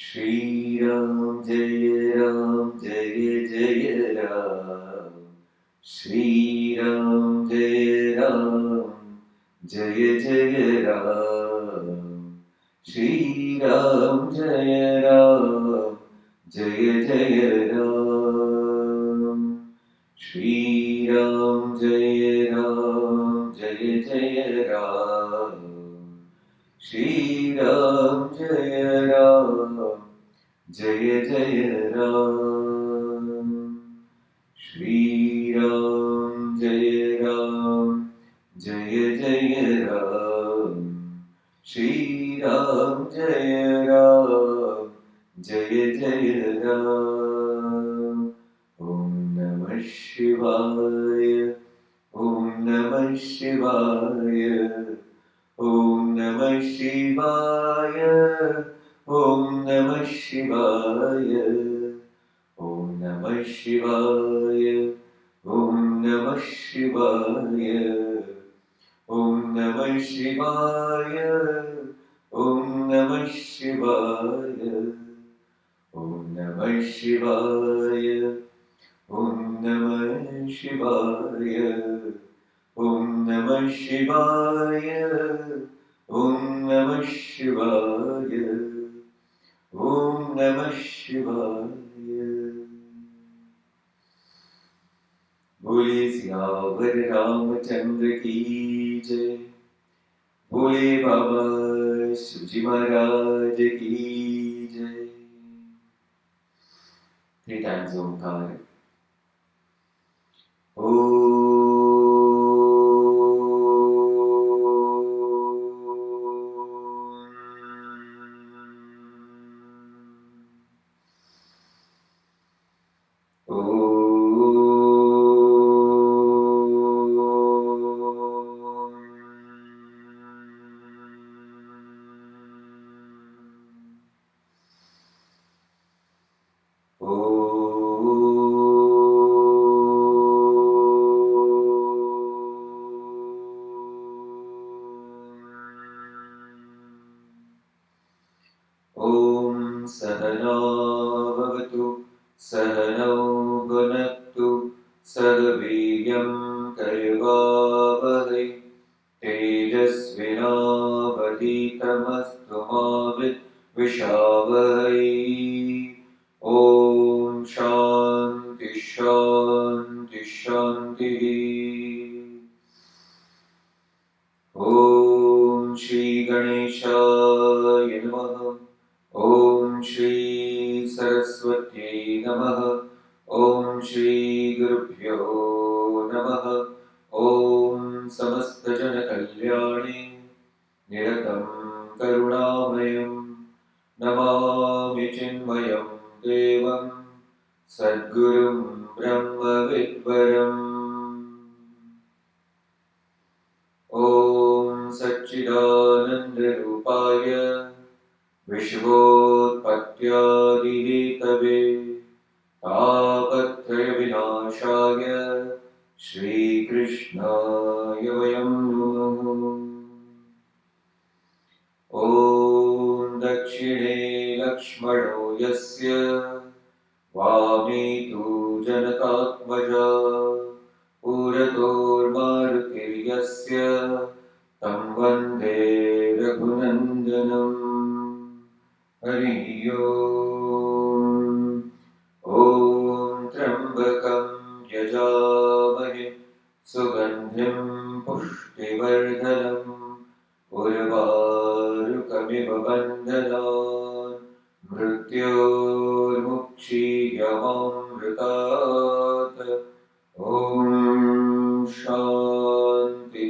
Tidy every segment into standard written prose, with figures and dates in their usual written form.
श्री राम जय जय राम। श्री राम जय जय राम। श्री राम जय जय राम। श्री राम जय जय राम। श्री राम जय जय राम। श्री राम जय जय राम। श्री राम जय जय राम। ओम नमः शिवाय। ओम नमः शिवाय। ओम नमः शिवाय। ओम नमः शिवाय। ओम नमः शिवाय। ओम नमः शिवाय। ओम नमः शिवाय। ओम नमः शिवाय। ओम नमः शिवाय। ओम नमः शिवाय। ओम नमः शिवाय। ओम नमः शिवाय। ओम नमः शिवाय। बोले सियावर रामचंद्र की जय। बोले बाबा शिवजी महाराज की जय। 3 times ओंकार। ओम सहना भवतु सहनौ भुनक्तु सह वीर्यं करवावहै तेजस्विनावधीतमस्तु मा विद्विषावहै। ओम शांति शांति शांतिः। ओम श्री गणेशाय नमः। ओम श्री सरस्वत्यै नमः। ओम श्री गुरुभ्यो नमः। ओम समस्त जन कल्याणे निरतं करुणामयं नमामि चिन्मयं देवं सद्गुरुं ब्रह्मविद्वरम्। ओम सच्चिदानंद रूपाय विश्वोत्पत्त्यादिहेतवे तापत्रय विनाशाय श्रीकृष्णाय वयं नमः। ॐ दक्षिणे लक्ष्मणो यस्य वामे तु जनकात्मजा पुरतोर्मारुतिर्यस्य तं वन्दे रघुनन्दनम्। हरि ओम। ओम त्र्यंबकं यजामहे सुगंधिं पुष्टिवर्धनम् उर्वारुकमिव बन्धनान् मृत्योर्मुक्षीयमामृतात्। ओम शांति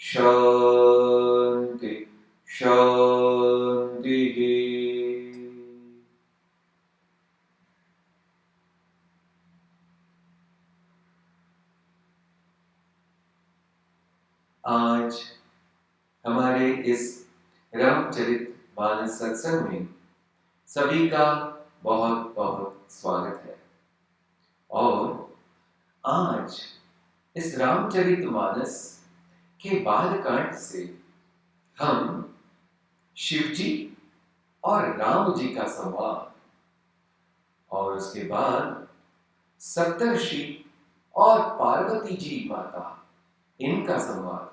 शांति शांतिः। आज हमारे इस रामचरितमानस सत्संग में सभी का बहुत बहुत स्वागत है। और आज इस रामचरितमानस के बालकांड से हम शिवजी और राम जी का संवाद, और उसके बाद सप्तर्षि और पार्वती जी माता, इनका संवाद।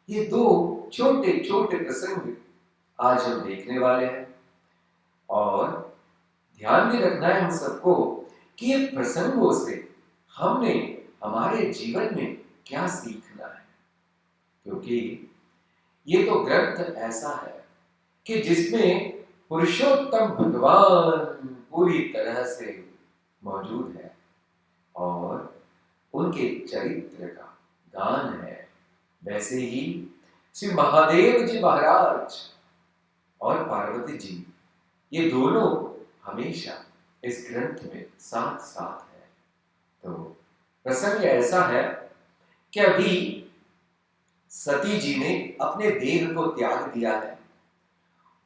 ये दो छोटे छोटे प्रसंग आज हम देखने वाले हैं। और ध्यान में रखना है हम सबको कि ये प्रसंगों से हमने हमारे जीवन में क्या सीखना है, क्योंकि ये तो ग्रंथ ऐसा है कि जिसमें पुरुषोत्तम भगवान पूरी तरह से मौजूद है और उनके चरित्र का गान है। वैसे ही श्री महादेव जी महाराज और पार्वती जी, ये दोनों हमेशा इस ग्रंथ में साथ साथ है। तो प्रसंग ऐसा है कि अभी सती जी ने अपने देह को त्याग दिया है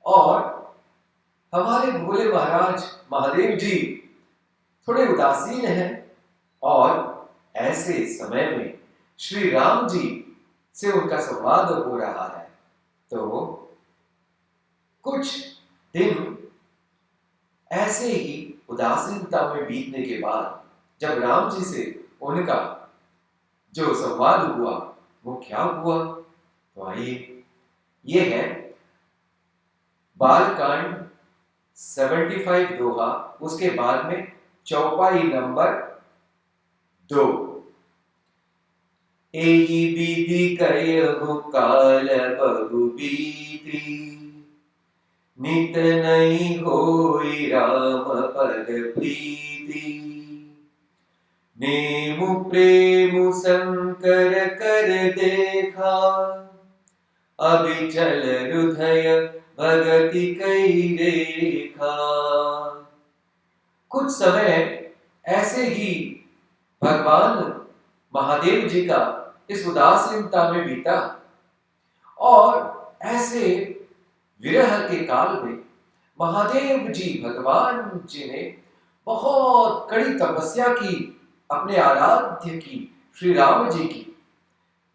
और हमारे भोले महाराज महादेव जी थोड़े उदासीन हैं, और ऐसे समय में श्री राम जी से उनका संवाद हो रहा है। तो कुछ दिन ऐसे ही उदासीनता में बीतने के बाद जब राम जी से उनका जो संवाद हुआ वो क्या हुआ, तो आइए, ये है बालकांड 75 दोहा, उसके बाद में चौपाई नंबर 2। एही विधि कयहु काल बहु बीती, नित नहीं होई राम पद प्रीति, नेमु प्रेमु शंकर कर देखा, अभिचल हृदय भगति कई रेखा। कुछ समय ऐसे ही भगवान महादेव जी का इस उदासीनता में बीता, और ऐसे विरह के काल में महादेव जी भगवान जी ने बहुत कड़ी तपस्या की, अपने आराध्य की, श्री राम जी की।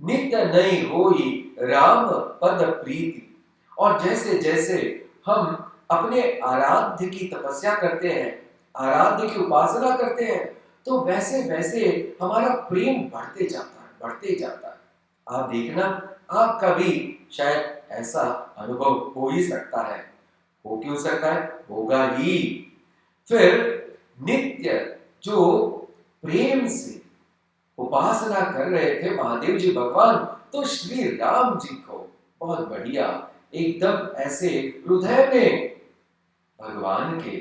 नित नहीं होई राम पद प्रीति, और जैसे जैसे हम अपने आराध्य की तपस्या करते हैं, आराध्य की उपासना करते हैं, तो वैसे वैसे हमारा प्रेम बढ़ते जाता है, बढ़ते जाता है। आप देखना, आपका भी शायद ऐसा अनुभव हो ही सकता है। हो क्यों सकता है? होगा ही। फिर नित्य जो प्रेम से उपासना कर रहे थे महादेव जी भगवान, तो श्री राम जी को बहुत बढ़िया एकदम ऐसे हृदय में भगवान के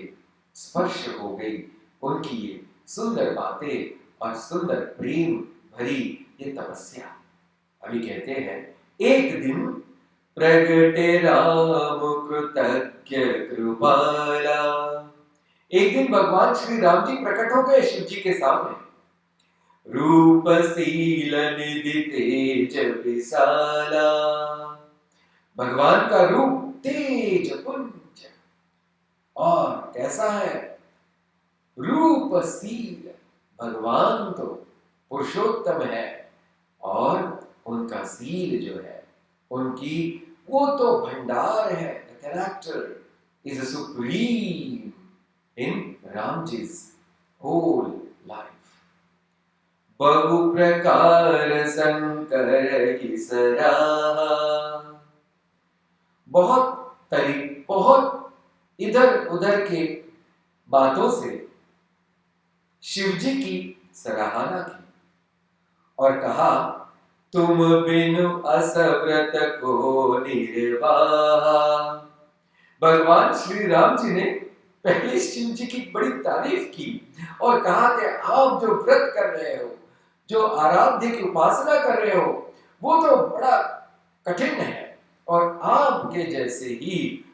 स्पर्श हो गई, उनकी ये सुंदर बातें और सुंदर प्रेम भरी ये तपस्या। अभी कहते हैं, एक दिन प्रगटे राम कृतज्ञ कृपाला। एक दिन भगवान श्री राम जी प्रकट हो गए शिव जी के सामने। रूपशील निधि तेज विशाला, भगवान का रूप तेज पुंज, और कैसा है? रूपशील। भगवान तो पुरुषोत्तम है, और उनका शील जो है, उनकी वो तो भंडार है। The character is supreme in Ramji's whole life. बहु प्रकार शंकर की सराहा, बहुत इधर उधर के बातों से शिव जी की सराहना की और कहा, तुम बिनु असव्रत को निर्वाहा। भगवान श्री राम जी ने पहले शिव जी की बड़ी तारीफ की और कहा कि आप जो व्रत कर रहे हो, जो आराध्य की उपासना कर रहे हो, वो तो बड़ा कठिन है, और आपके जैसे ही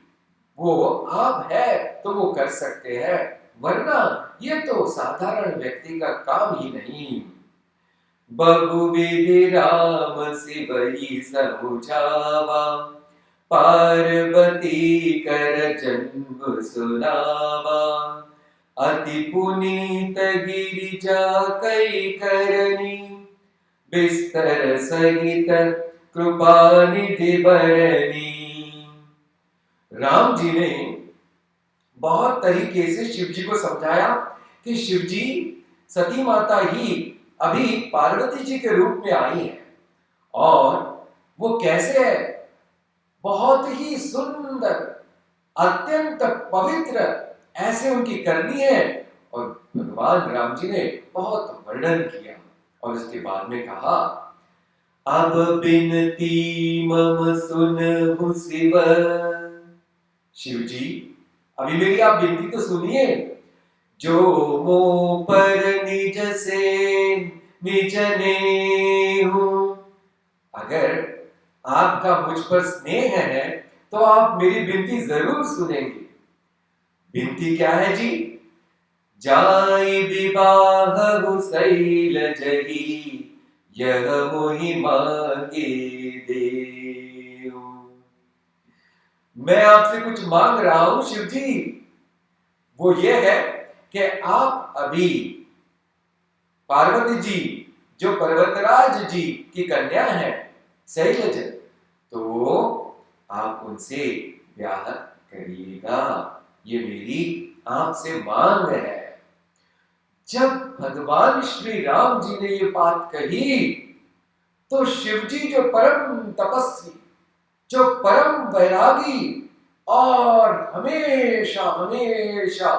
वो आप है तो वो कर सकते हैं, वरना ये तो साधारण व्यक्ति का काम ही नहीं। बहुविधि राम शिवई समुझावा, पार्वती कर जन्म सुनावा, अति पुनीत गिरिजा कई करनी, बिस्तर सहित कृपा निधि बरनी। राम जी ने बहुत तरीके से शिव जी को समझाया कि शिव जी सती माता ही अभी पार्वती जी के रूप में आई है और वो कैसे है, बहुत ही सुंदर, अत्यंत पवित्र ऐसे उनकी करनी है। और भगवान राम जी ने बहुत वर्णन किया और उसके बाद में कहा, अब बिनती मम सुनहु शिव। शिव जी अभी मेरी आप विनती तो सुनिए। जो मो पर निज से निज नेहु, अगर आपका मुझ पर स्नेह है तो आप मेरी विनती जरूर सुनेंगे। विनती क्या है जी? जाई विवाह शैल जही, यह मोहि मांगे देहु। मैं आपसे कुछ मांग रहा हूं शिव जी, वो ये है कि आप अभी पार्वती जी जो पर्वतराज जी की कन्या है शैलज, तो आप उनसे ब्याह करिएगा, ये मेरी आपसे मांग है। जब भगवान श्री राम जी ने ये बात कही तो शिव जी जो परम तपस्वी, जो परम वैरागी और हमेशा हमेशा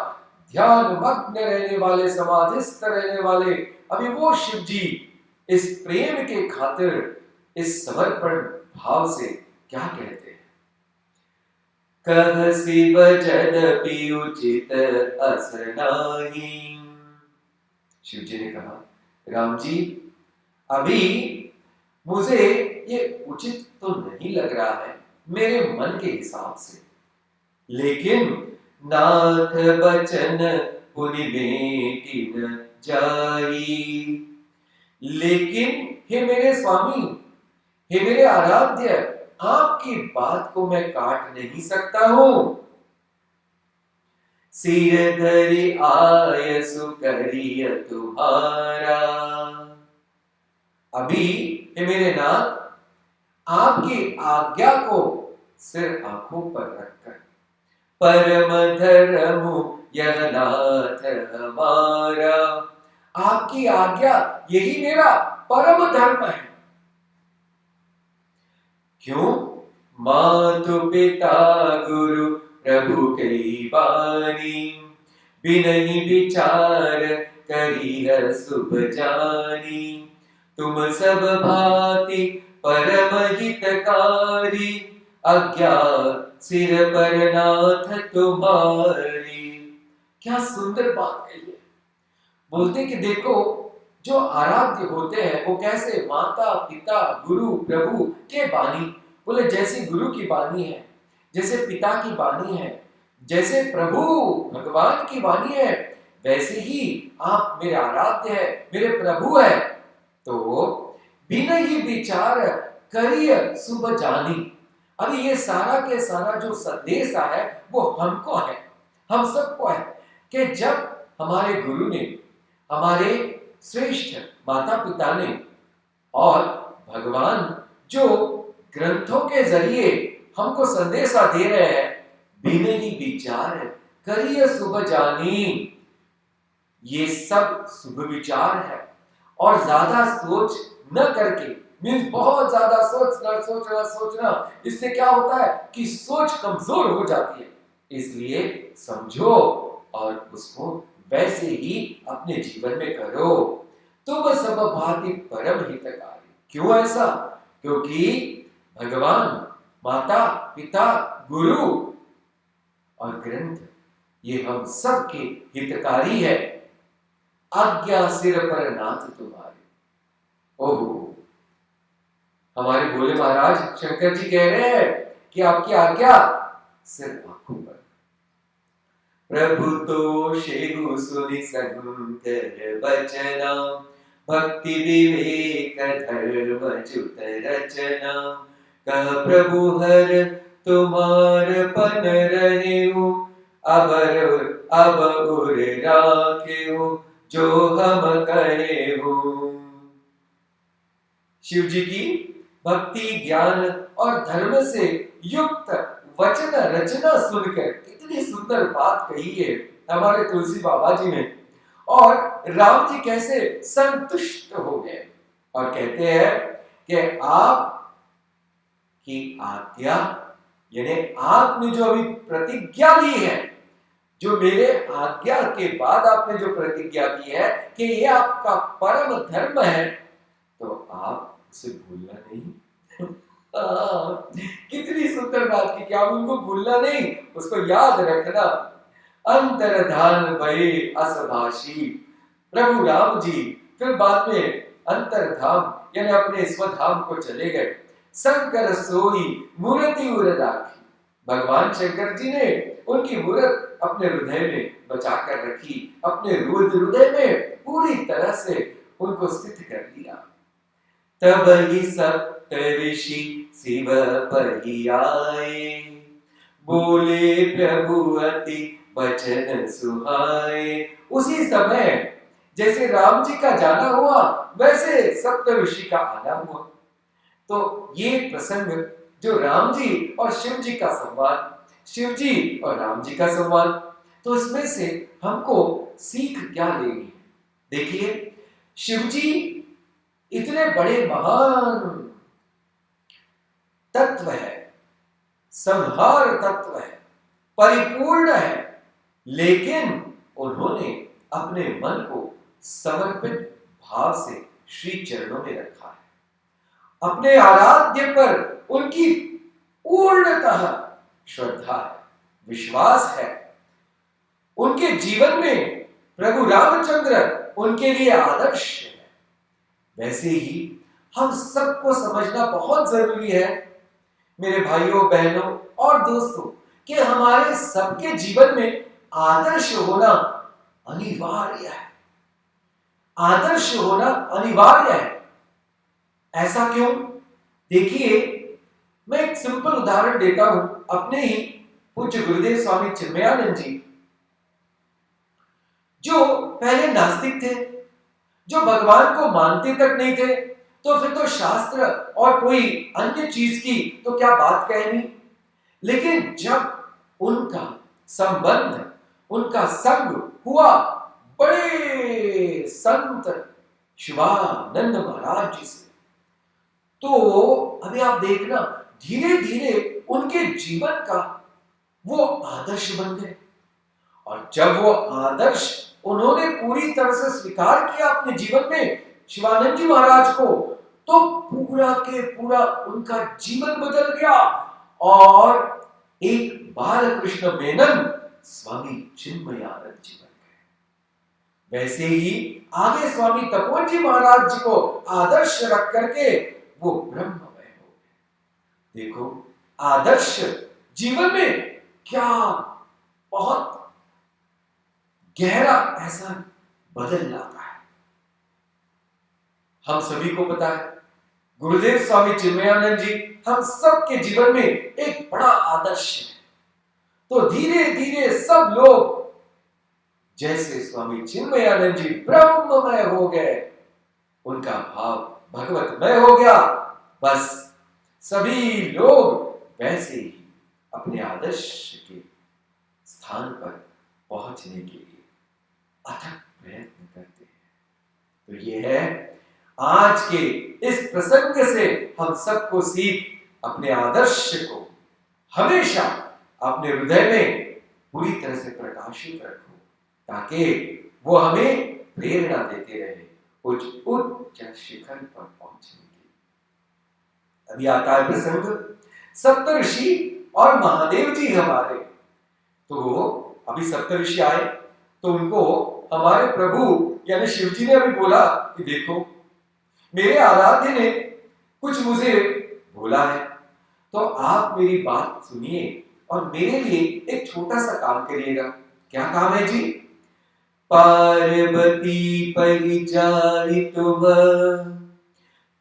ध्यान मग्न रहने वाले, समाधिस्थ रहने वाले, अभी वो शिव जी इस प्रेम के खातिर, इस समर्पण भाव से क्या कहते हैं, कह शिव जदपि उचित अस नाहि। शिव जी ने कहा, राम जी अभी मुझे ये उचित तो नहीं लग रहा है मेरे मन के हिसाब से, लेकिन नाथ बचन पुनि बेटी न जाई। लेकिन हे मेरे स्वामी, हे मेरे आराध्य, आपकी बात को मैं काट नहीं सकता हूं। सिर धरि आयसु करिय तुम्हारा। अभी हे मेरे नाथ, आपकी आज्ञा को सिर आंखों पर रखकर, परम धर्म यह नाथ हमारा, आपकी आज्ञा यही मेरा परम धर्म है। क्यों? मातु पिता गुरु प्रभु कई बानी, बिनहि विचार करिह शुभ जानी। तुम सब भांति परम हितकारी, आज्ञा सिर पर नाथ तुम्हारी। क्या सुंदर बात कही है। बोलते कि देखो, जो आराध्य होते हैं वो कैसे, माता पिता गुरु प्रभु के बानी। बोले जैसी गुरु की बानी है, जैसे पिता की बानी है, जैसे प्रभु भगवान की बानी है, वैसे ही आप मेरे आराध्य है, मेरे प्रभु है। तो बिना ही विचार करिय शुभ जानी। अभी ये सारा के सारा जो संदेश है वो हमको है, हम सबको है, कि जब हमारे गुरु ने, हमारे श्रेष्ठ माता पिता ने और भगवान जो ग्रंथों के जरिए हमको संदेशा दे रहे हैं, बिना ही विचार करिए शुभ जानी। ये सब शुभ विचार है और ज्यादा सोच न करके, मीन्स बहुत ज्यादा सोचना, इससे क्या होता है कि सोच कमजोर हो जाती है। इसलिए समझो और उसको वैसे ही अपने जीवन में करो। तुम सब भांति परम हितकारी। क्यों ऐसा? क्योंकि भगवान, माता पिता, गुरु और ग्रंथ ये हम सब के हितकारी है। आज्ञा सिर पर नाथ तुम्हारे। ओहो, हमारे भोले महाराज शंकर जी कह रहे हैं कि आपकी आज्ञा सिर आंखों पर। प्रभु तो शेगु सुनि शंकर बचना, भक्ति विवेक धर्म च्युत रचना। कह प्रभु हर तुम्हार पन रहेउ, अब उर राखेउ जो हम कहेउ। शिव जी की भक्ति ज्ञान और धर्म से युक्त वचन रचना सुनकर, कितनी कितनी सुंदर बात कही है हमारे तुलसी बाबा जी ने। और राम जी कैसे संतुष्ट हो गए और कहते हैं कि आप की आज्ञा, यानी आपने जो अभी प्रतिज्ञा ली है, जो मेरे आज्ञा के बाद आपने जो प्रतिज्ञा की है कि ये आपका परम धर्म है, तो आप उसे भूलना नहीं। कितनी सुंदर बात की, क्या उनको भूलना नहीं, उसको याद रखना। अंतर्धान भये असभाषी प्रभु राम जी फिर बाद में अंतर्धाम यानी अपने स्वधाम को चले गए। शंकर सोई मूर्ति उर राखी, भगवान शंकर जी ने उनकी मूर्त अपने हृदय में बचा कर रखी, अपने हृदय में पूरी तरह से उनको स्थित कर लिया। तब ही सप्त ऋषि शिव परि आए, बोले प्रभु अति वचन सुहाए। उसी समय जैसे राम जी का जाना हुआ, वैसे सप्त ऋषि का आना हुआ। तो ये प्रसंग जो राम जी और शिव जी का संवाद, शिव जी और राम जी का संवाद, तो इसमें से हमको सीख क्या लेनी है? देखिए, शिव जी इतने बड़े महान तत्व है, संहार तत्व है, परिपूर्ण है, लेकिन उन्होंने अपने मन को समर्पित भाव से श्री चरणों में रखा है। अपने आराध्य पर उनकी पूर्णतः श्रद्धा है, विश्वास है। उनके जीवन में प्रभु रामचंद्र उनके लिए आदर्श है। वैसे ही हम सबको समझना बहुत जरूरी है मेरे भाइयों बहनों और दोस्तों, कि हमारे सबके जीवन में आदर्श होना अनिवार्य है। आदर्श होना अनिवार्य है। ऐसा क्यों? देखिए, मैं एक सिंपल उदाहरण देता हूं अपने ही पूज्य गुरुदेव स्वामी चिन्मयानंद जी, जो पहले नास्तिक थे, जो भगवान को मानते तक नहीं थे, तो फिर तो शास्त्र और कोई अन्य चीज की तो क्या बात कहनी। लेकिन जब उनका संबंध, उनका संग हुआ बड़े संत शिवानंद महाराज जी से, तो अभी आप देखना धीरे धीरे उनके जीवन का वो आदर्श बन गए। और जब वो आदर्श उन्होंने पूरी तरह से स्वीकार किया अपने जीवन में शिवानंद जी महाराज को, तो पूरा के पूरा उनका जीवन बदल गया और एक बालकृष्ण मेनन स्वामी चिन्मयानंद जी बन गए। वैसे ही आगे स्वामी तपोवन जी महाराज जी को आदर्श रख करके वो ब्रह्ममय हो गए। देखो, आदर्श जीवन में क्या बहुत गहरा ऐसा बदल लाता है। हम सभी को पता है गुरुदेव स्वामी चिन्मयानंद जी हम सबके जीवन में एक बड़ा आदर्श है। तो धीरे धीरे सब लोग जैसे स्वामी चिन्मयानंद जी ब्रह्ममय हो गए, उनका भाव भगवतमय हो गया, बस सभी लोग वैसे ही अपने आदर्श के स्थान पर पहुंचने के लिए अथक प्रयत्न करते हैं। तो ये है आज के इस प्रसंग से हम सबको सीख, अपने आदर्श को हमेशा अपने हृदय में पूरी तरह से प्रकाशित रखो, ताकि वो हमें प्रेरणा देते रहे कुछ उच्च शिखर पर पहुंचने की। अभी आता है प्रसंग सप्तऋषि और महादेव जी हमारे। तो अभी सप्तऋषि आए तो उनको हमारे प्रभु यानी शिव जी ने अभी बोला कि देखो, मेरे आराध्य ने कुछ मुझे बोला है, तो आप मेरी बात सुनिए और मेरे लिए एक छोटा सा काम करिएगा। क्या काम है जी? पार्वती परिचारित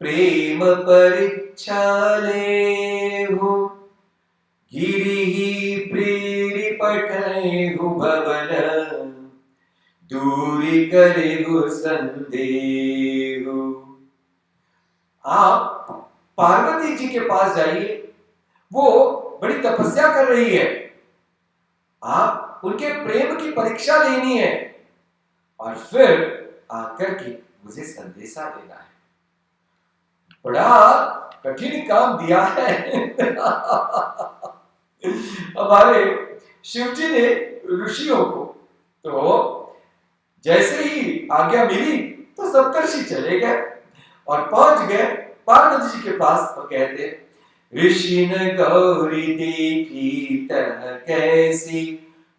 प्रेम परीक्षा लेहु, गिरि प्रेरिपठेहु भवन, दूरी करेहु संदेहु। आप पार्वती जी के पास जाइए, वो बड़ी तपस्या कर रही है आप उनके प्रेम की परीक्षा लेनी है और फिर आकर के मुझे संदेशा देना है। बड़ा कठिन काम दिया है हमारे शिव जी ने ऋषियों को। तो जैसे ही आज्ञा मिली तो सप्तर्षि चले गए और पहुंच गए पार्वती जी के पास। तो कहते, ऋषि न गौरी देखी तह कैसी,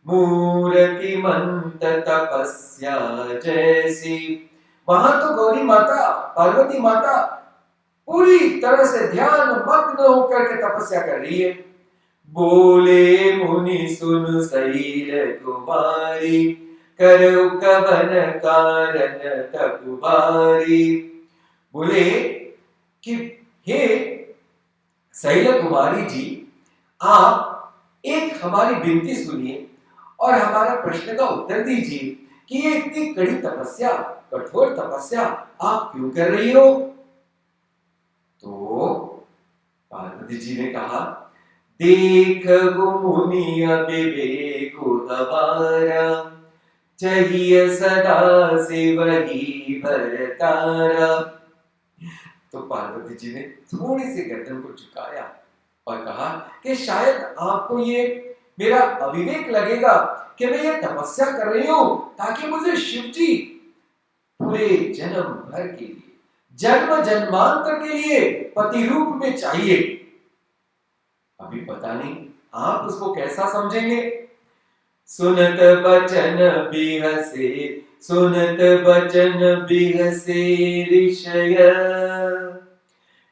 मूर्ति मंत तपस्या जैसी। वहां तो गौरी माता, पार्वती माता पूरी तरह से ध्यान मग्न होकर के तपस्या कर रही है। बोले मुनि सुन शैल कुमारी, करो कवन कारण तकुबारी। बोले कि हे शैल कुमारी जी, आप एक हमारी विनती सुनिए और हमारा प्रश्न का उत्तर दीजिए कि ये इतनी कड़ी तपस्या, कठोर तपस्या आप क्यों कर रही हो। तो पार्वती जी ने कहा, देख मुनि विवेक हमारा, चाहिए सदा से वही भरतारा। तो पार्वती जी ने थोड़ी सी गर्दन को झुकाया और कहा कि शायद आपको ये मेरा अविवेक लगेगा कि मैं ये तपस्या कर रही हूं ताकि मुझे शिव जी पूरे जन्म भर के लिए, जन्म जन्मांतर के लिए पति रूप में चाहिए। अभी पता नहीं आप उसको कैसा समझेंगे। सुनत बचन बिहसे, सुनत बचन बिहसे ऋषय,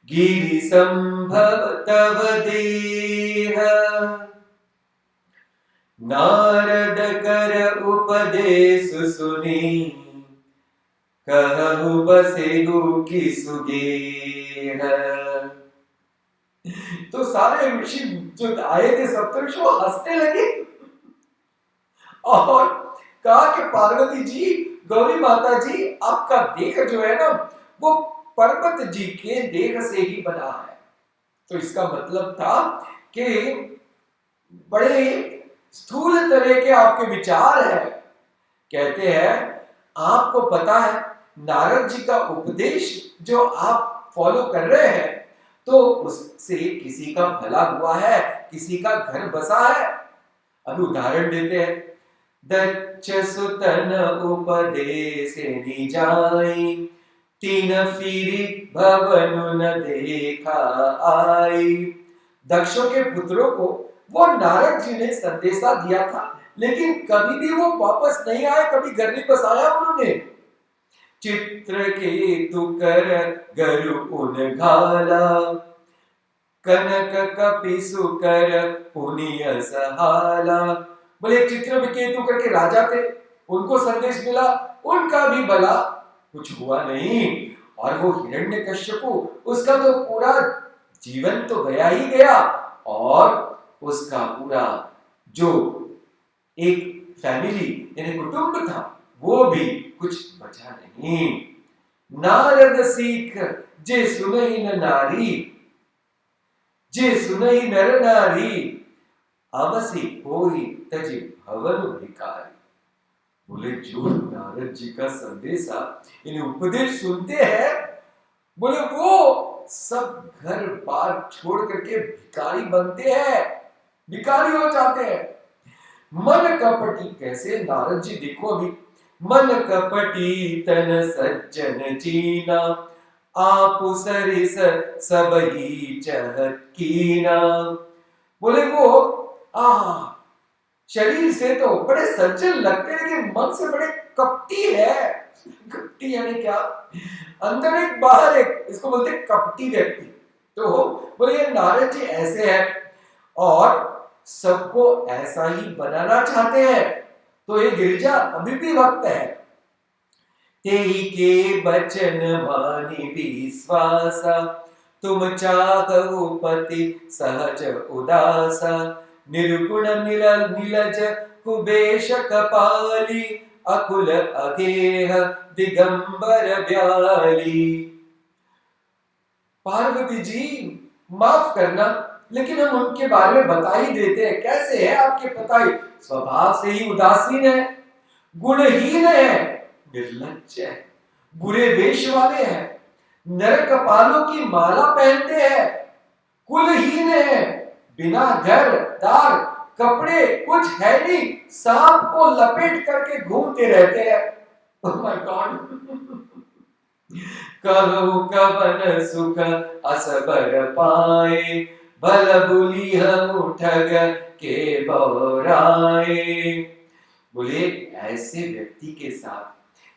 गिरि संभव तव देह। नारद कर उपदेश सुनी, कहु बसेगु की सुगेह। तो सारे ऋषि जो आए थे सप्तऋषि वो हंसने लगे और कहा कि पार्वती जी, गौरी माता जी, आपका देह जो है ना वो पर्वत जी के देह से ही बना है। तो इसका मतलब था कि बड़े स्थूल तरह के आपके विचार है। कहते हैं आपको पता है नारद जी का उपदेश जो आप फॉलो कर रहे हैं तो उससे किसी का भला हुआ है, किसी का घर बसा है। अब उदाहरण देते हैं, दक्ष सुतन उपदेश निजाई, तीन फिरी भवन न देखा आई। दक्षों के पुत्रों को वो नारद जी ने संदेशा दिया था, लेकिन कभी भी वो वापस नहीं आए, कभी घर नहीं बसाया उन्होंने। चित्र के तु कर गरु उन घाला, कनक कपि सुकर पुनिय सहाला। बोले चित्रकेतु करके राजा थे, उनको संदेश मिला, उनका भी भला कुछ हुआ नहीं। और वो हिरण्यकश्यपु, उसका तो पूरा जीवन तो गया ही गया और उसका पूरा जो एक फैमिली यानी कुटुंब था वो भी कुछ बचा नहीं। नारद सीख जे सुनहि न नारी, जे सुनहि नर नारी, अवसी कोई तजी भवन भिखारी। बोले जो नारद जी का संदेशा इन उपदेश सुनते हैं, बोले वो सब घर बार छोड़ करके भिखारी बनते हैं, भिखारी हो जाते हैं। मन कपटी, कैसे नारद जी देखो अभी, मन कपटी तन सज्जन चीना, आप सरिस सब ही चहत कीना। बोले वो शरीर से तो बड़े सज्जन लगते हैं लेकिन मन से बड़े कपटी है। कपटी यानी क्या, अंदर एक बाहर एक, इसको बोलते हैं कपटी व्यक्ति। तो बोले ये नारद जी ऐसे हैं और सबको ऐसा ही बनाना चाहते हैं। तो ये गिरिजा अभी भी वक्त है। तेहि के बचन मानि विश्वासा, तुम चाहु पति सहज उदासा। निर्गुण नीलज कुबेश कपाली, अकुल अगेह दिगंबर ब्याली। पार्वती जी माफ करना, लेकिन हम उनके बारे में बता ही देते हैं। कैसे है आपके पता ही, स्वभाव से ही उदासीन है, गुणहीन है, निर्लज्ज है, बुरे वेश वाले हैं, नर कपालों की माला पहनते हैं, कुलहीन है, बिना घर दार कपड़े कुछ है नहीं, सांप को लपेट करके घूमते रहते हैं। Oh my God. कहु कवन सुख असबर पाए, भल बुली हम ठग के बौराए। बोले ऐसे व्यक्ति के साथ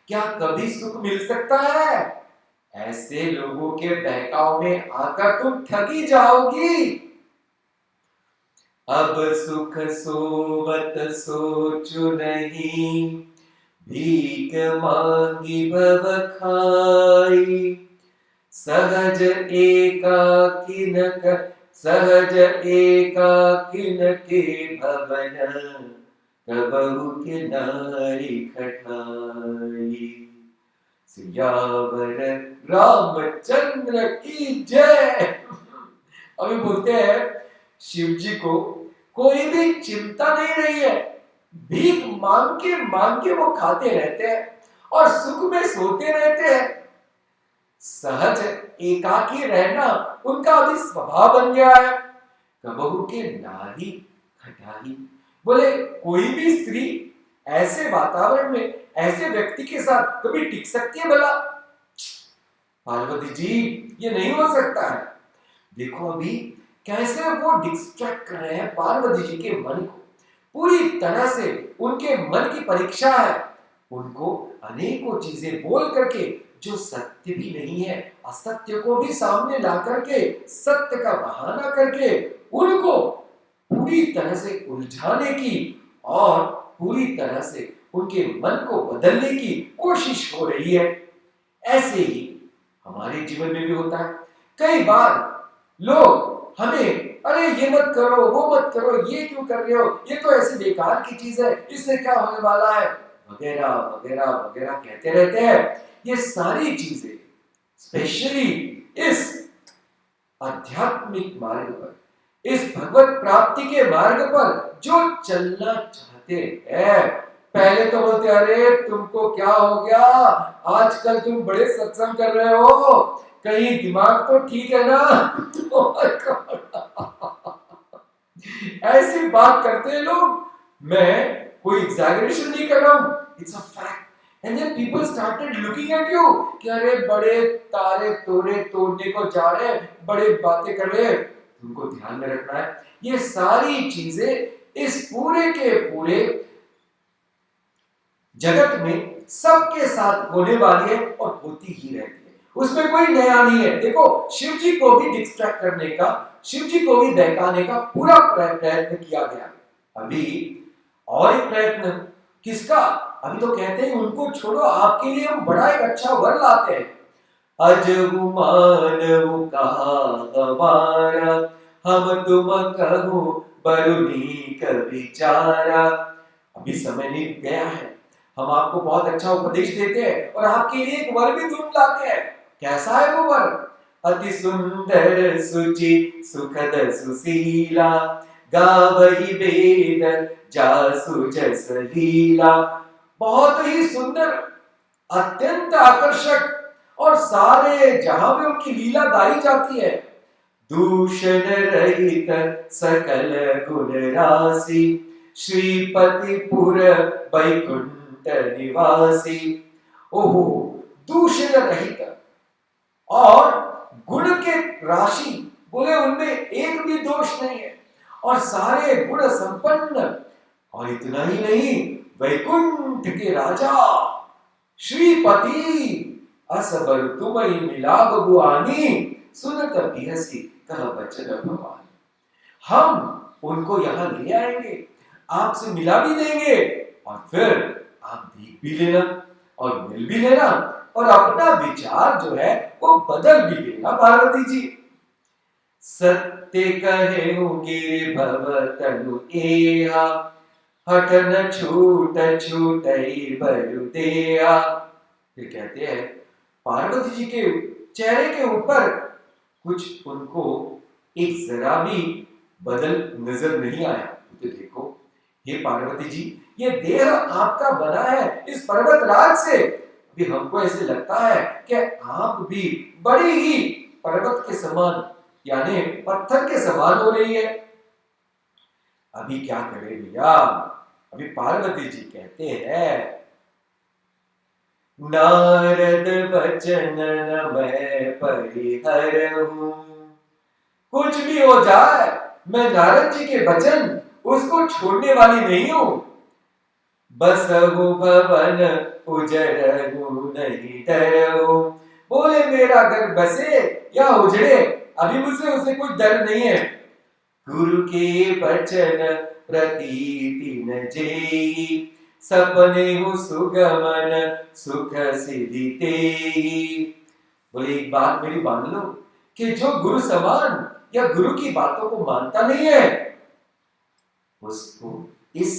क्या कभी सुख मिल सकता है? ऐसे लोगों के बहकाव में आकर तुम ठगी जाओगी। अब सुख सोवत सोचु नहीं, भीख मांगी भव खाई। सहज एकाकिन के भवन, कबहु के नारी खटाई। सियावर रामचंद्र की जय। अभी बोलते हैं शिव जी को कोई भी चिंता नहीं रही है, भीख मांग के वो खाते रहते हैं और सुख में सोते रहते हैं। सहज एकाकी रहना उनका अभी स्वभाव बन गया है। कबहू के नारी खटाई। बोले कोई भी स्त्री ऐसे वातावरण में ऐसे व्यक्ति के साथ कभी टिक सकती है भला? पार्वती जी ये नहीं हो सकता है। देखो अभी कैसे वो डिस्ट्रैक्ट कर रहे हैं पार्वती जी के मन को, पूरी तरह से उनके मन की परीक्षा है। उनको अनेकों चीजें बोल करके जो सत्य भी नहीं है, असत्य को भी सामने ला करके सत्य का बहाना करके उनको पूरी तरह से उलझाने की और पूरी तरह से उनके मन को बदलने की कोशिश हो रही है। ऐसे ही हमारे जीवन में भी होता है। कई बार लोग हमें अरे ये मत करो, वो मत करो, ये क्यों कर रहे हो, ये तो ऐसी बेकार की चीज है, इससे क्या होने वाला है, वगैरह वगैरह वगैरह कहते रहते हैं। ये सारी चीजें स्पेशली इस आध्यात्मिक मार्ग पर, इस भगवत प्राप्ति के मार्ग पर जो चलना चाहते हैं, पहले तो बोलते अरे तुमको क्या हो गया, आजकल तुम बड़े सत्संग कर रहे हो, कहीं दिमाग तो ठीक है ना। ऐसी बात करते हैं लोग। मैं कोई एग्जैगरेशन नहीं कर रहा हूं, it's a fact. And then people started looking at you कि अरे बड़े तारे तोड़े तोड़ने को जा रहे हैं, बड़े बातें कर रहे हैं। तुमको ध्यान में रखना है ये सारी चीजें इस पूरे के पूरे जगत में सबके साथ होने वाली है और होती ही रहती है, उसमें कोई नया नहीं है। देखो शिव जी को भी डिस्ट्रैक्ट करने का, शिव जी को भी बहकाने का पूरा प्रयत्न किया गया। अभी और एक प्रयत्न किसका? अभी तो कहते हैं उनको छोड़ो, आपके लिए हम बड़ा एक अच्छा वर लाते हैं। अजगु मानव कहा हमारा, हम तुम कहो बरुनी विचारा। अभी समय नहीं गया है, हम आपको बहुत अच्छा उपदेश देते हैं और आपके लिए एक वर भी ढूंढ लाते हैं। कैसा है वो वर? अति सुंदर सुचि सुखद सुशीला, गावहि वेद जासु जस लीला। बहुत ही सुंदर, अत्यंत आकर्षक और सारे जहां में उनकी लीला गाई जाती है। दूषण रहित सकल गुण राशि, श्रीपति पुर वैकुंठ निवासी। ओहो, दूषण रहित और गुण के राशि, बोले उनमें एक भी दोष नहीं है और सारे गुण संपन्न। और इतना ही नहीं, वैकुंठ के राजा श्रीपति, असबर तुम्हें मिला बबुआनी, सुनत बिहसी कह बचन भवानी। हम उनको यहां ले आएंगे, आपसे मिला भी देंगे और फिर आप देख भी लेना और मिल भी लेना और अपना विचार जो है वो बदल भी देना। पार्वती जी सत्य कहे गिर भव तनु एहा, हठ न छूट छूटई बरु देहा। फिर कहते हैं पार्वती जी के चेहरे के ऊपर कुछ उनको एक जरा भी बदल नजर नहीं आया। तो देखो हे पार्वती जी, ये देह आपका बना है इस पर्वतराज से। अभी हमको ऐसे लगता है कि आप भी बड़ी ही पर्वत के समान यानी पत्थर के समान हो रही है। अभी क्या करें भैया? अभी पार्वती जी कहते हैं, नारद बचन न मैं परिहरहूं। कुछ भी हो जाए, मैं नारद जी के वचन उसको छोड़ने वाली नहीं हूं। बसहु भवन उजरहु नहीं डरहु। बोले मेरा घर बसे या उजड़े, अभी मुझसे उसे कुछ डर नहीं है। गुरु के वचन प्रतीति न जेई, सपने हु सुगमन सुख सिद्धि तेई। बोले एक बात मेरी मान लो कि जो गुरु समान या गुरु की बातों को मानता नहीं है, उसको इस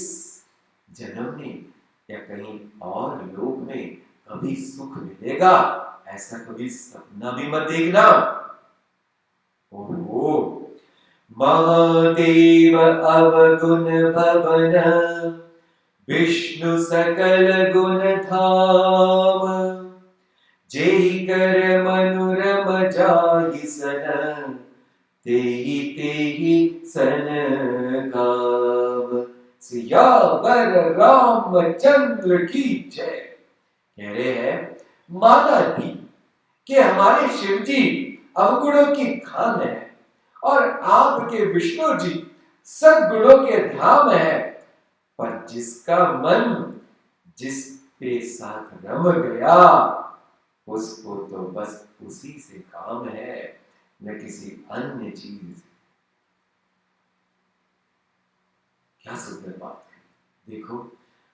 जन्म में या कहीं और लोक में कभी सुख मिलेगा, ऐसा कभी सपना भी मत देखना। ओहो, महादेव अवगुण भवन, विष्णु सकल गुण धाम। जेहि कर मनुरम जाहि सन, तेहि तेहि सन काम। सियावर रामचंद्र की जय। कह रहे हैं माना भी कि हमारे शिव जी अवगुणों की खान है और आपके विष्णु जी सद्गुणों के धाम है, पर जिसका मन जिसके साथ रम गया, उसको तो बस उसी से काम है, न किसी अन्य चीज। क्या सुंदर बात है। देखो,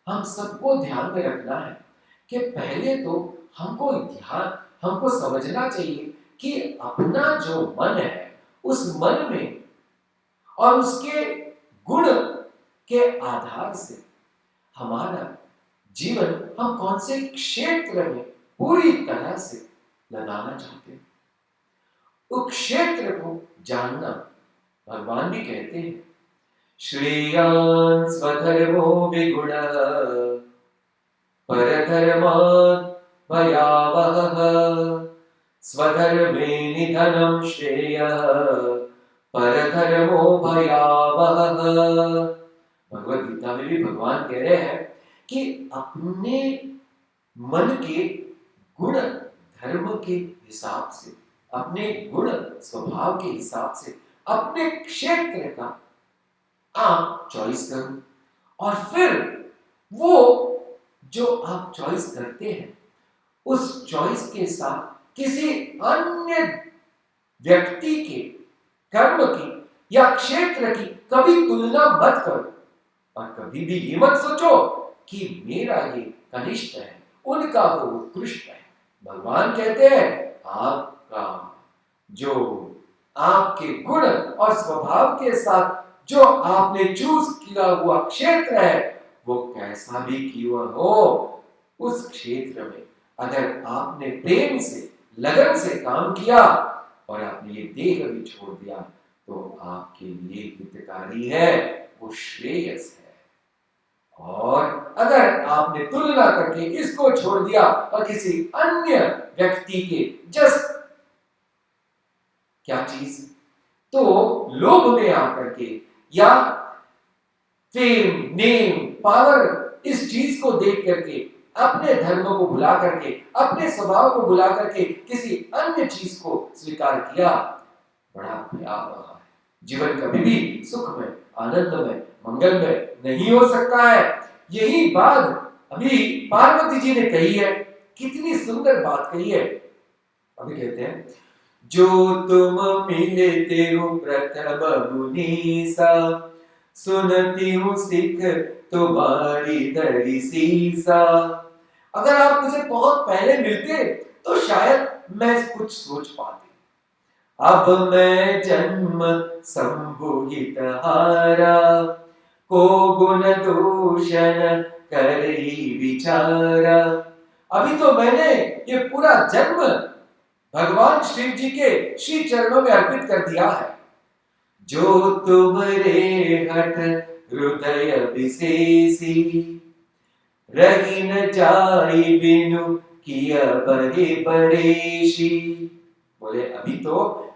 हम सबको ध्यान में रखना है कि पहले तो हमको समझना चाहिए कि अपना जो मन है उस मन में और उसके गुण के आधार से हमारा जीवन हम कौन से क्षेत्र में पूरी तरह से लगाना चाहते हैं, उस क्षेत्र को जानना। भगवान भी कहते हैं, श्रेयान् स्वधर्मो विगुणः परधर्मात् भयावहः। स्वधर्मे निधनं श्रेयः परधर्मो भयावहः। भगवद गीता में भी भगवान कह रहे हैं कि अपने मन के गुण धर्म के हिसाब से, अपने गुण स्वभाव के हिसाब से अपने क्षेत्र का आप चॉइस करो, और फिर वो जो आप चॉइस करते हैं उस चॉइस के साथ किसी अन्य व्यक्ति के कर्म की या क्षेत्र की कभी तुलना मत करो, और कभी भी ये मत सोचो कि मेरा ये कनिष्ठ है, उनका वो उत्कृष्ट है। भगवान कहते हैं आपका जो आपके गुण और स्वभाव के साथ जो आपने चूज किया हुआ क्षेत्र है, वो कैसा भी क्यों हो, उस क्षेत्र में अगर आपने प्रेम से लगन से काम किया और आपने ये देह भी छोड़ दिया, तो आपके लिए हितकारी है, वो श्रेयस है। और अगर आपने तुलना करके इसको छोड़ दिया और किसी अन्य व्यक्ति के जस्ट क्या चीज, तो लोभ में आकर के या फेम नेम पावर इस चीज को देख करके अपने धर्म को भुला करके अपने स्वभाव को भुला करके किसी अन्य चीज को स्वीकार किया, बड़ा भयावह है। जीवन कभी भी सुखमय आनंदमय मंगलमय नहीं हो सकता है। यही बात अभी पार्वती जी ने कही है, कितनी सुंदर बात कही है। अभी कहते हैं, जो तुम मिलते हो प्रथम मुनीसा, सुनती हूँ सिख तुम्हारी धरी सीसा। अगर आप मुझे बहुत पहले मिलते तो शायद मैं कुछ सोच पाती। अब मैं जन्म संभोगित हारा, को गुण दूषण कर ही विचारा। अभी तो मैंने ये पूरा जन्म भगवान शिव जी के श्री चरणों में अर्पित कर दिया है। जो तुम्हारे हठ हृदय विशेषी, रही न जाई बिनु किया बड़े परेशी। बोले अभी तो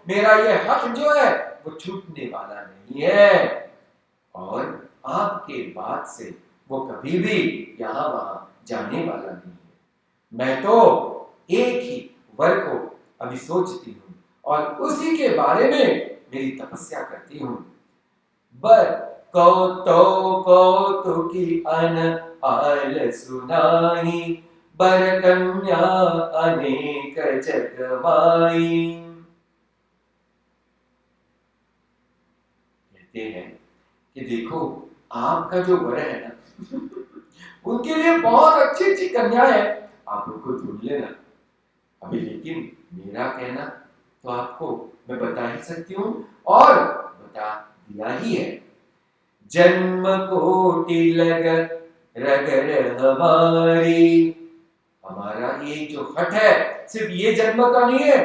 मेरा ये हक जो है वो छूटने वाला नहीं है, और आपके बाद से वो कभी भी यहाँ वहां जाने वाला नहीं है। मैं तो एक ही वर को अभी सोचती हूँ और उसी के बारे में मेरी तपस्या करती हूँ। बर कौतुकी अन आल सुनाई, बर कन्या अनेक जग माई। कहते हैं कि देखो आपका जो वर है ना उनके लिए बहुत अच्छी अच्छी कन्या है, आप उनको ढूंढ लेना अभी। लेकिन मेरा कहना तो आपको मैं बता ही सकती हूँ और बता दिया ही है। जन्म कोटि लग रगर हमारी, हमारा ये जो हट है सिर्फ ये जन्म का नहीं है,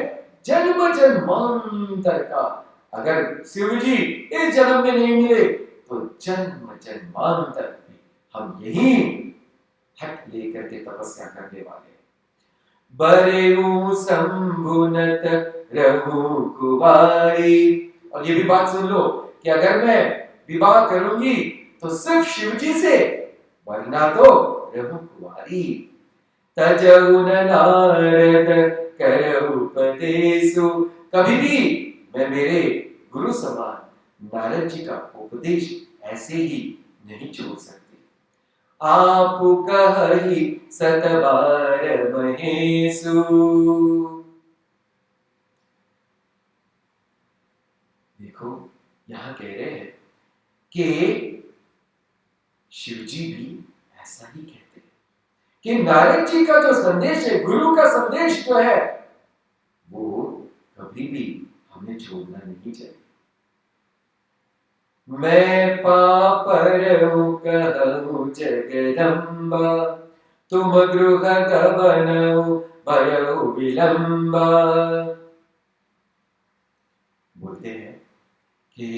जन्म जन्मांतर का। अगर शिव जी इस जन्म में नहीं मिले तो जन्म जन्मांतर में हम यही हट लेकर के तपस्या करने वाले हैं। बरेऊ संभुनत रहू कुवारी, और ये भी बात सुन लो कि अगर मैं विवाह करूंगी तो सिर्फ शिव जी से, वरना तो रहू कुवारी। तजऊ नारद कर उपदेशु, कभी भी मैं मेरे गुरु समान नारद जी का उपदेश ऐसे ही नहीं छोड़ सकती। आप कहि सतबार महेशु, देखो यहां कह रहे हैं कि शिव जी भी ऐसा ही कहते हैं कि नारद जी का जो संदेश है, गुरु का संदेश जो है, वो कभी भी हमें छोड़ना नहीं चाहिए। मैं पापर कहूँ जगदम्बा, तुम गृह गबनऊ भयऊ विलंबा। बोलते हैं कि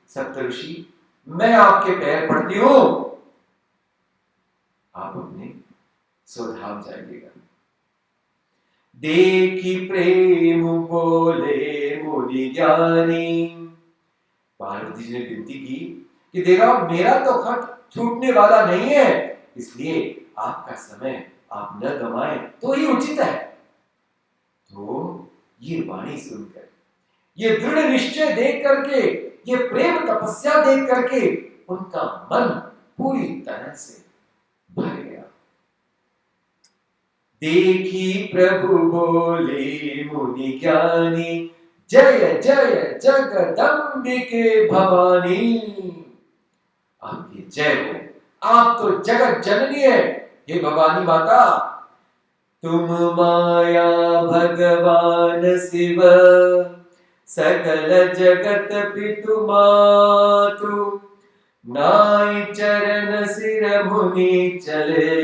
सप्तऋषि मैं आपके पैर पड़ती हूं, आप अपने स्वधाम जाइएगा। देखी प्रेम बोले मुनि ज्ञानी, पार्वती जी ने विनती की कि देखो मेरा तो खत छूटने वाला नहीं है, इसलिए आपका समय आप न गवाएं तो ही उचित है। तो ये वाणी सुनकर, ये दृढ़ निश्चय देख करके, ये प्रेम तपस्या देख करके उनका मन पूरी तरह से भर गया। देखी प्रभु बोले मुनि ज्ञानी, जय जय जगदम्बिके भवानी। आपकी जय हो, आप तो जगत जननी है हे भवानी माता। तुम माया भगवान शिव, सकल जगत पितु मातु। नाई चरण सिर मुनि चले,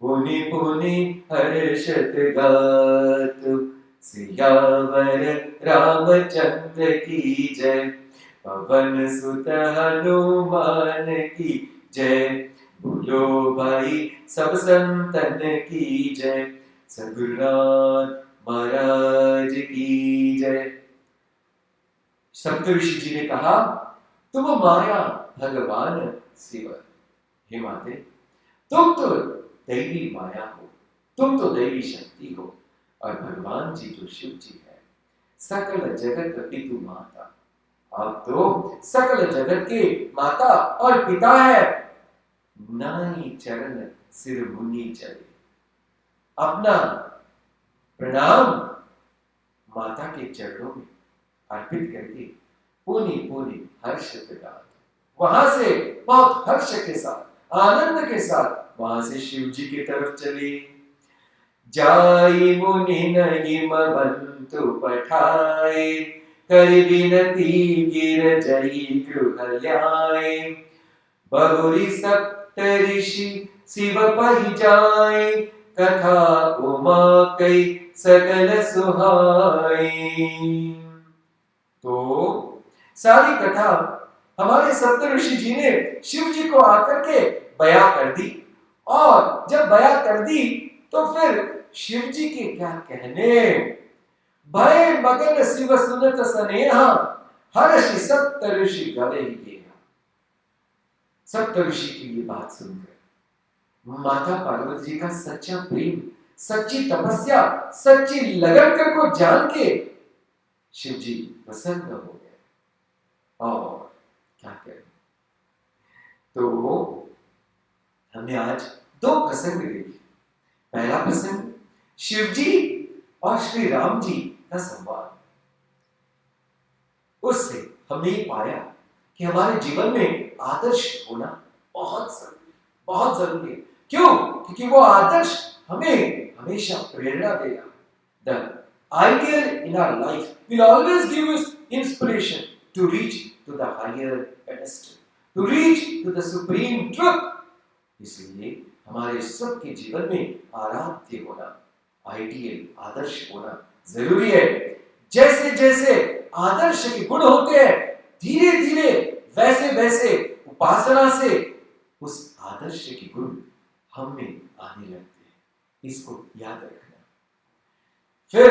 पुनि पुनि हर्षत गातु। सियावर रामचंद्र की जय, पवन सुत हनुमान की जय। बोलो भाई सब संतन की जय, सद्गुरुनाथ महाराज की जय। सप्तऋषि जी ने कहा तुम माया भगवान शिव, हे माते तुम तो दैवी माया हो, तुम तो दैवी शक्ति हो, और भगवान जी जो शिव जी है सकल जगत पितु माता, आप तो सकल जगत के माता और पिता है। नाई चरण सिर मुनि चले, अपना प्रणाम माता के चरणों में अर्पित करके पुनि पुनि हर्षित गात, वहां से बहुत हर्ष के साथ आनंद के साथ वहां से शिव जी की तरफ चले। जाई मुनि नहीं मवंतु पठाए, कर बिनती गिर जई गृह ल्याए। बहुरी सप्त ऋषि शिव पहि जाए, कथा उमा कई सकल सुहाई। तो सारी कथा हमारे सप्त ऋषि जी ने शिव जी को आकर के बयां कर दी, और जब बयां कर दी तो फिर शिव जी के क्या कहने, भय मगन शिव सुनत सनेहा, हर्ष सप्त ऋषि गवे ही। सप्त ऋषि की ये बात सुनकर माता पार्वती जी का सच्चा प्रेम, सच्ची तपस्या, सच्ची लगन कर को जान के शिव जी प्रसन्न हो गए। और क्या करें, तो हमने आज दो प्रसंग देखे। पहला प्रसंग शिव जी और श्री राम जी का संवाद। उससे हमने ये पाया कि हमारे जीवन में आदर्श होना बहुत जरूरी है। क्यों? क्योंकि वो आदर्श हमें हमेशा प्रेरणा देगा। The ideal in our life will always give us inspiration to reach to the higher pedestal, to reach to the supreme truth. इसलिए हमारे सबके जीवन में आराध्य होना, आइडियल, आदर्श होना जरूरी है। जैसे जैसे आदर्श के गुण होते हैं, धीरे धीरे वैसे वैसे उपासना से उस आदर्श के गुण हम में आने लगते हैं। इसको याद रखना। फिर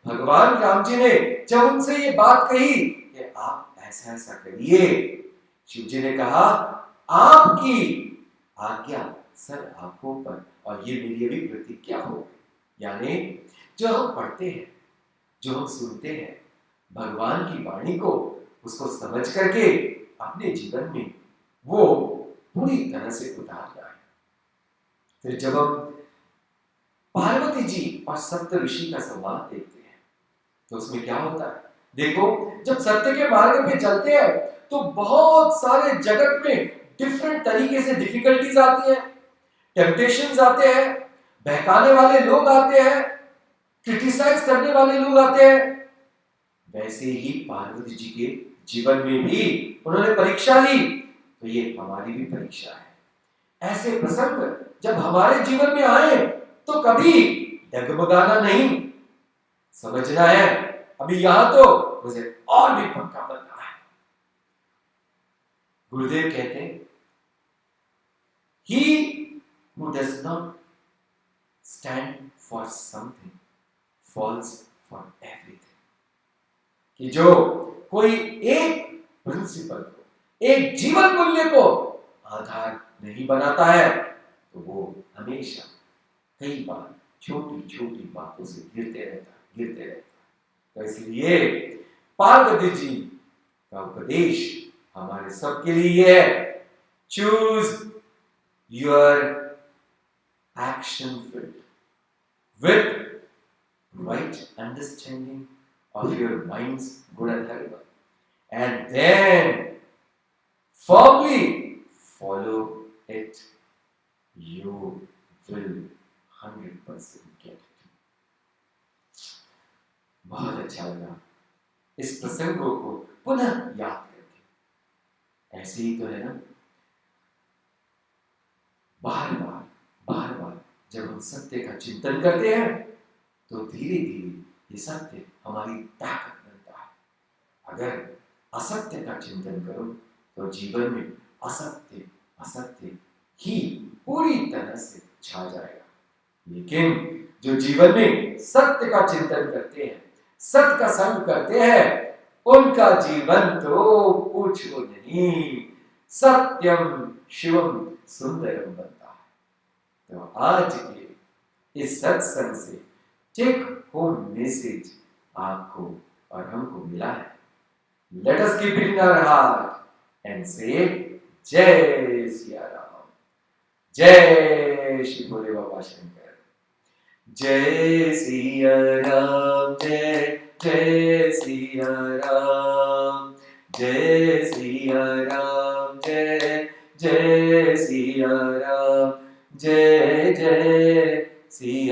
भगवान राम जी ने जब उनसे ये बात कही कि आप ऐसा ऐसा करिए, शिव जी ने कहा आपकी आज्ञा सर आंखों पर, और ये मेरी अभी प्रतिज्ञा हो गई। यानी जो हम पढ़ते हैं, जो हम सुनते हैं भगवान की वाणी को, उसको समझ करके अपने जीवन में वो पूरी तरह से उतारना है। फिर जब हम पार्वती जी और सप्त ऋषि का संवाद देखते हैं तो उसमें क्या होता है, देखो जब सत्य के मार्ग में चलते हैं तो बहुत सारे जगत में डिफरेंट तरीके से डिफिकल्टीज आती है, टेम्पटेशंस आते हैं, बहकाने वाले लोग आते हैं, क्रिटिसाइज करने वाले लोग आते हैं। वैसे ही पार्वती जी के जीवन में भी उन्होंने परीक्षा ली, तो ये हमारी भी परीक्षा है। ऐसे प्रसंग जब हमारे जीवन में आए तो कभी डगमगाना नहीं, समझना है अभी यहां तो मुझे और भी पक्का बनना है। गुरुदेव कहते हैं He who does not stand for something falls for everything। कि जो कोई एक प्रिंसिपल को, एक जीवन मूल्य को आधार नहीं बनाता है तो वो हमेशा कई बार छोटी छोटी बातों से गिरते रहता। तो इसलिए पार्वती जी का उपदेश हमारे सबके लिए है, choose your action with right understanding of your mind's guna dharma, and then firmly follow it. You will 100% get it. बहुत अच्छा लगा इस प्रसंगों को पुनः याद करके। ऐसे ही तो है ना, बार बार जब हम सत्य का चिंतन करते हैं तो धीरे धीरे ये सत्य हमारी ताकत बनता है। अगर असत्य का चिंतन करो तो जीवन में असत्य ही पूरी तरह से छा जाएगा। लेकिन जो जीवन में सत्य का चिंतन करते हैं, सत्य का संग करते हैं, उनका जीवन तो पूछो नहीं, सत्यम शिवम सुंदरम बनता है। तो आज के इस सत्संग से टेक होम मैसेज आपको और हमको मिला है। Let us keep it in our heart and say Jai Siya Ram, जय श्री भोले बाबा शंकर, जय सिया राम, जय जय सिया राम, जय सिया राम, जय जय सिया राम, जय जय सिया